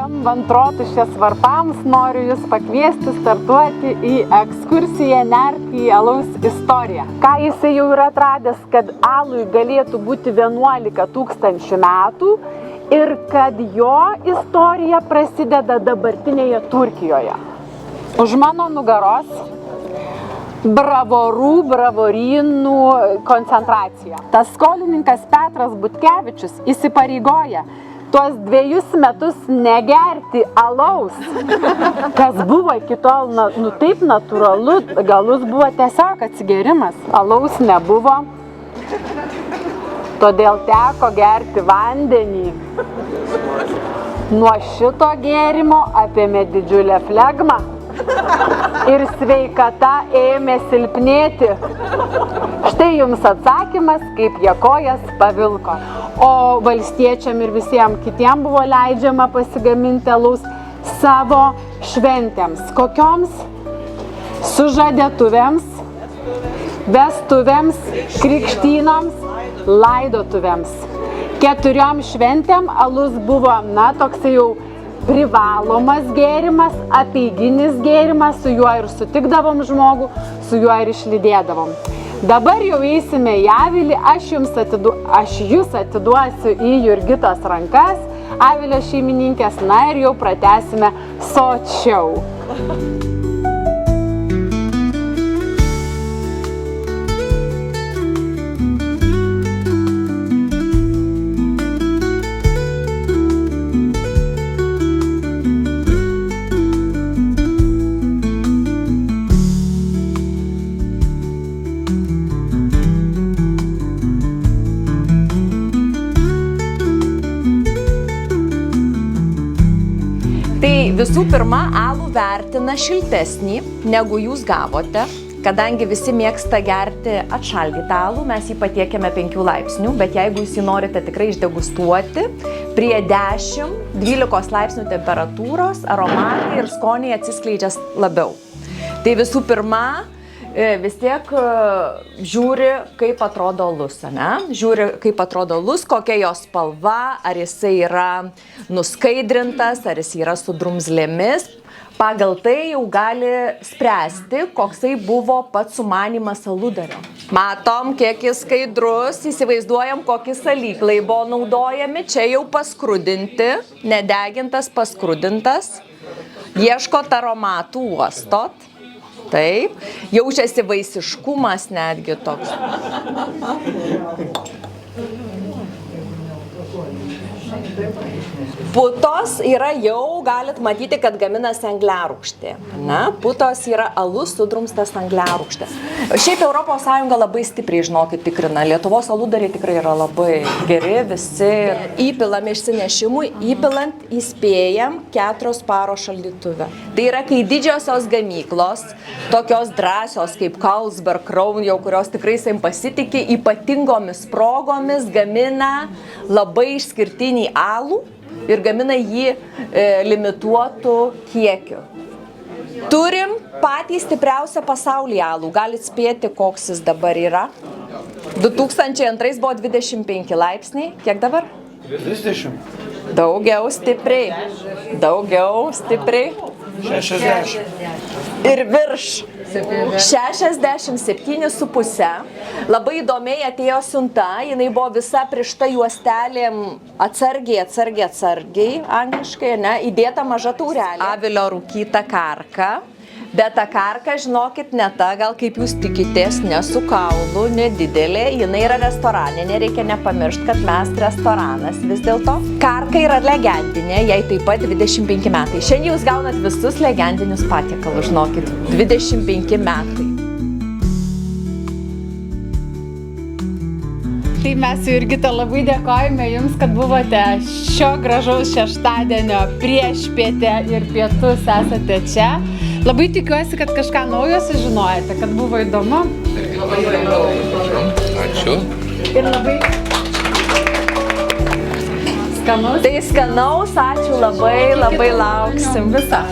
skambant Rotušės varpams, noriu Jūs pakviesti startuoti į ekskursiją nerti į alaus istoriją. Ką jisai jau yra atradęs, kad alui galėtų būti 11 000 metų ir kad jo istorija prasideda dabartinėje Turkijoje. Už mano nugaros bravorynų koncentracija. Tas skolininkas Petras Butkevičius įsipareigoja tuos 2 metus negerti alaus, kas buvo iki tol taip natūralu, galus buvo tiesiog atsigėrimas. Alaus nebuvo, todėl teko gerti vandenį. Nuo šito gėrimo apėmė didžiulę flegmą. Ir sveikata ėmė silpnėti. Štai jums atsakymas, kaip jie kojas pavilko. O valstiečiam ir visiems kitiems buvo leidžiama pasigaminti alaus savo šventėms. Kokioms? Sužadėtuvėms, vestuvėms, krikštynoms, laidotuvėms. 4 šventėm alus buvo, toksai jau privalomas gėrimas, apeiginis gėrimas, su juo ir sutikdavom žmogų, su juo ir išlydėdavom. Dabar jau eisime į avilį, aš Jūs atiduosiu į Jurgitos rankas, avilio šeimininkės, ir jau pratęsime sočiau. Visų pirma, alų vertina šiltesnį, negu jūs gavote. Kadangi visi mėgsta gerti atšaldytą alų, mes jį patiekiame 5 laipsnių, bet jeigu jūs jį norite tikrai išdegustuoti, prie 10-12 laipsnių temperatūros aromatai ir skoniai atsiskleidžia labiau. Tai visų pirma, vis tiek žiūri, kaip atrodo alus, Žiūri, kaip atrodo alus, kokia jo spalva, ar jisai yra nuskaidrintas, ar jis yra su drumzlėmis. Pagal tai jau gali spręsti, koksai buvo pats sumanymas aludario. Matom, kiek jis skaidrus, įsivaizduojam, kokie salyklai buvo naudojami. Čia jau paskrudinti, nedegintas, paskrudintas. Ieškot aromatų, uostot. Taip, jaučiasi vaisiškumas netgi toks. Putos yra jau, galit matyti, kad gaminasi angliarūgštė. Putos yra alus sudrumstas angliarūgštė. Šiaip ES labai stipriai, žinokit, tikrina. Lietuvos aludariai tikrai yra labai geri, visi įpilam išsinešimui, įpilant įspėjam 4 paros šaldytuve. Tai yra, kai didžiosios gamyklos, tokios drąsios kaip Carlsberg, Krown, jau kurios tikrai savim pasitikė, ypatingomis progomis gamina labai išskirtinį alų ir gamina jį limituotų kiekiu. Turim patį stipriausią pasaulyje alų. Galit spėti, koks jis dabar yra. 2002 buvo 25 laipsniai. Kiek dabar? 30. Daugiau stipriai. 60. Ir virš 67,5. Labai įdomiai atėjo siunta, jinai buvo visa prišta juostelėm atsargiai, angliškai, įdėta maža taurelė. Avilio rūkyta karka. Bet ta karka, žinokit, ne ta, gal kaip jūs tikitės, ne su kaulu, nedidelė, jinai yra restoraninė, reikia nepamiršti, kad mes restoranas vis dėlto. Karka yra legendinė, jai taip pat 25 metai. Šiandien jūs gaunat visus legendinius patiekalus, žinokit, 25 metai. Tai mes su Jurgita labai dėkojame Jums, kad buvote šio gražaus šeštadienio priešpietę ir pietus esate čia. Labai tikiuosi, kad kažką naujo sužinojate, kad buvo įdomu. Ačiū. Ir labai skanaus. Tai skanaus, ačiū labai, labai lauksim. Visą.